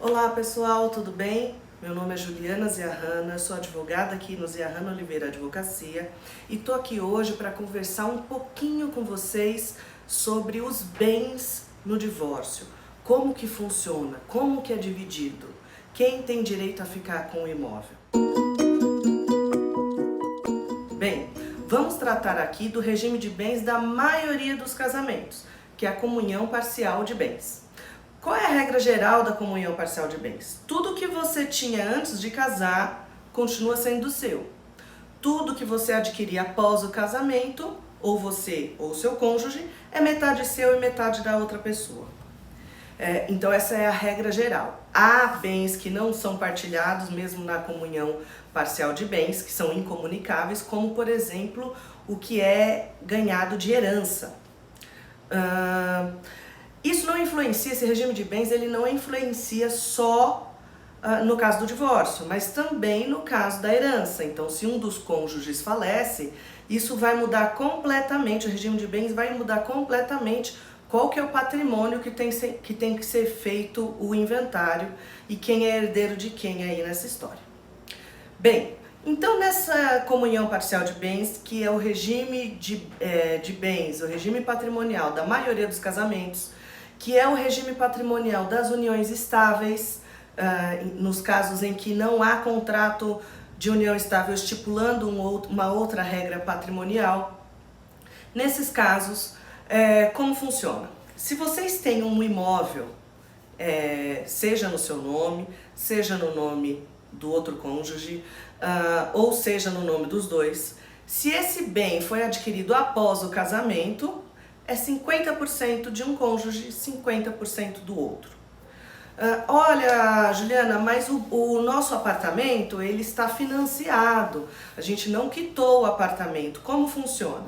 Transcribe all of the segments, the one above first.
Olá pessoal, tudo bem? Meu nome é Juliana Ziarrana, sou advogada aqui no Ziarrana Oliveira Advocacia e tô aqui hoje para conversar um pouquinho com vocês sobre os bens no divórcio. Como que funciona, como que é dividido, quem tem direito a ficar com o imóvel. Bem, vamos tratar aqui do regime de bens da maioria dos casamentos, que é a comunhão parcial de bens. Qual é a regra geral da comunhão parcial de bens? Tudo que você tinha antes de casar continua sendo seu. Tudo que você adquirir após o casamento, ou você ou seu cônjuge, é metade seu e metade da outra pessoa. Então essa é a regra geral. Há bens que não são partilhados mesmo na comunhão parcial de bens, que são incomunicáveis, como por exemplo o que é ganhado de herança. Isso não influencia, esse regime de bens, ele não influencia só no caso do divórcio, mas também no caso da herança. Então, se um dos cônjuges falece, isso vai mudar completamente, o regime de bens vai mudar completamente qual que é o patrimônio que tem que ser feito o inventário e quem é herdeiro de quem aí nessa história. Bem, então nessa comunhão parcial de bens, que é o regime de bens, o regime patrimonial da maioria dos casamentos, que é o regime patrimonial das uniões estáveis, nos casos em que não há contrato de união estável estipulando uma outra regra patrimonial. Nesses casos, como funciona? Se vocês têm um imóvel, seja no seu nome, seja no nome do outro cônjuge, ou seja no nome dos dois, se esse bem foi adquirido após o casamento, é 50% de um cônjuge, 50% do outro. Olha, Juliana, mas o nosso apartamento, ele está financiado, a gente não quitou o apartamento, como funciona?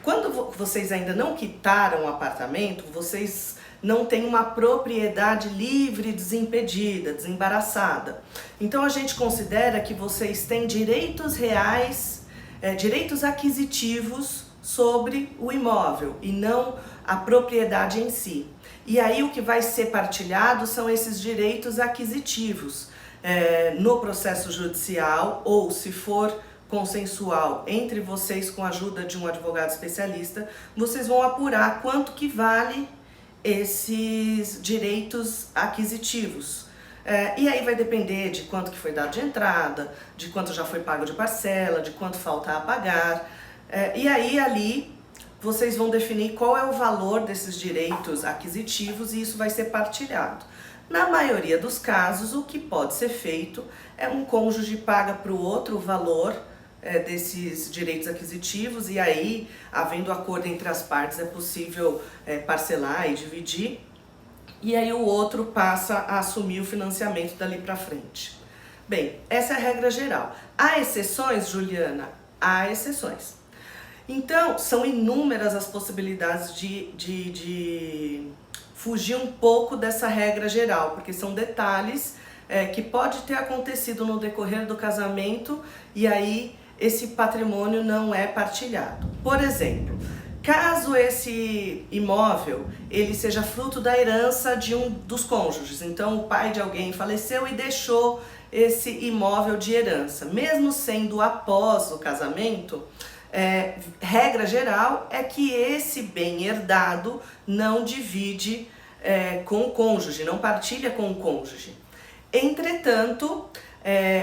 Quando vocês ainda não quitaram o apartamento, vocês não têm uma propriedade livre, desimpedida, desembaraçada. Então a gente considera que vocês têm direitos reais, direitos aquisitivos sobre o imóvel e não a propriedade em si. E aí o que vai ser partilhado são esses direitos aquisitivos no processo judicial, ou se for consensual entre vocês com a ajuda de um advogado especialista, vocês vão apurar quanto que vale esses direitos aquisitivos. E aí vai depender de quanto que foi dado de entrada, de quanto já foi pago de parcela, de quanto falta a pagar. E aí ali vocês vão definir qual é o valor desses direitos aquisitivos e isso vai ser partilhado. Na maioria dos casos, o que pode ser feito é um cônjuge paga para o outro o valor desses direitos aquisitivos e aí, havendo acordo entre as partes, é possível parcelar e dividir. E aí o outro passa a assumir o financiamento dali para frente. Bem, essa é a regra geral. Há exceções, Juliana? Há exceções. Então, são inúmeras as possibilidades de fugir um pouco dessa regra geral, porque são detalhes que pode ter acontecido no decorrer do casamento e aí esse patrimônio não é partilhado. Por exemplo, caso esse imóvel ele seja fruto da herança de um dos cônjuges, então o pai de alguém faleceu e deixou esse imóvel de herança, mesmo sendo após o casamento, regra geral é que esse bem herdado não divide com o cônjuge, não partilha com o cônjuge. Entretanto,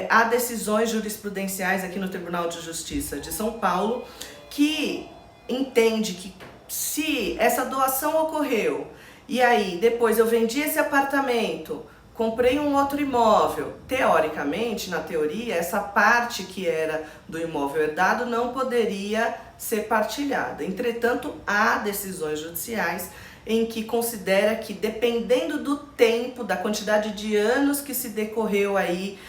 há decisões jurisprudenciais aqui no Tribunal de Justiça de São Paulo que entende que se essa doação ocorreu e aí depois eu vendi esse apartamento, comprei um outro imóvel, teoricamente, na teoria, essa parte que era do imóvel herdado não poderia ser partilhada. Entretanto, há decisões judiciais em que considera que, dependendo do tempo, da quantidade de anos que se decorreu aí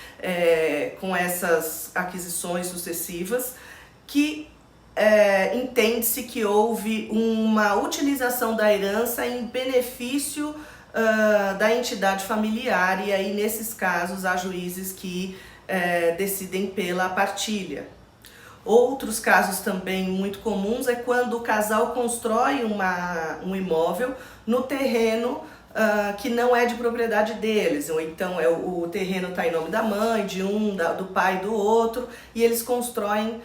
com essas aquisições sucessivas, que entende-se que houve uma utilização da herança em benefício da entidade familiar, e aí nesses casos há juízes que decidem pela partilha. Outros casos também muito comuns é quando o casal constrói um imóvel no terreno que não é de propriedade deles, ou então o terreno está em nome da mãe, de um, do pai do outro, e eles constroem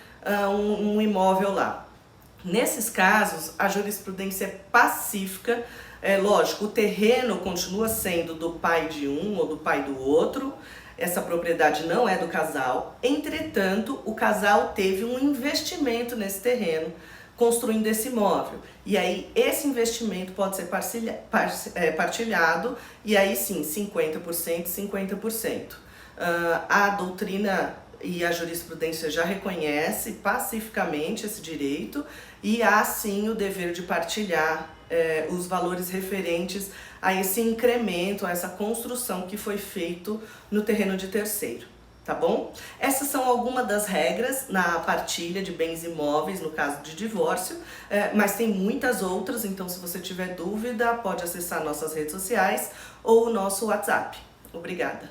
um imóvel lá. Nesses casos, a jurisprudência é pacífica. É lógico, o terreno continua sendo do pai de um ou do pai do outro, essa propriedade não é do casal. Entretanto, o casal teve um investimento nesse terreno, construindo esse imóvel. E aí, esse investimento pode ser partilhado, e aí sim, 50%, 50%. A doutrina e a jurisprudência já reconhece pacificamente esse direito, e há sim o dever de partilhar os valores referentes a esse incremento, a essa construção que foi feito no terreno de terceiro, tá bom? Essas são algumas das regras na partilha de bens imóveis no caso de divórcio, mas tem muitas outras, então se você tiver dúvida pode acessar nossas redes sociais ou o nosso WhatsApp. Obrigada!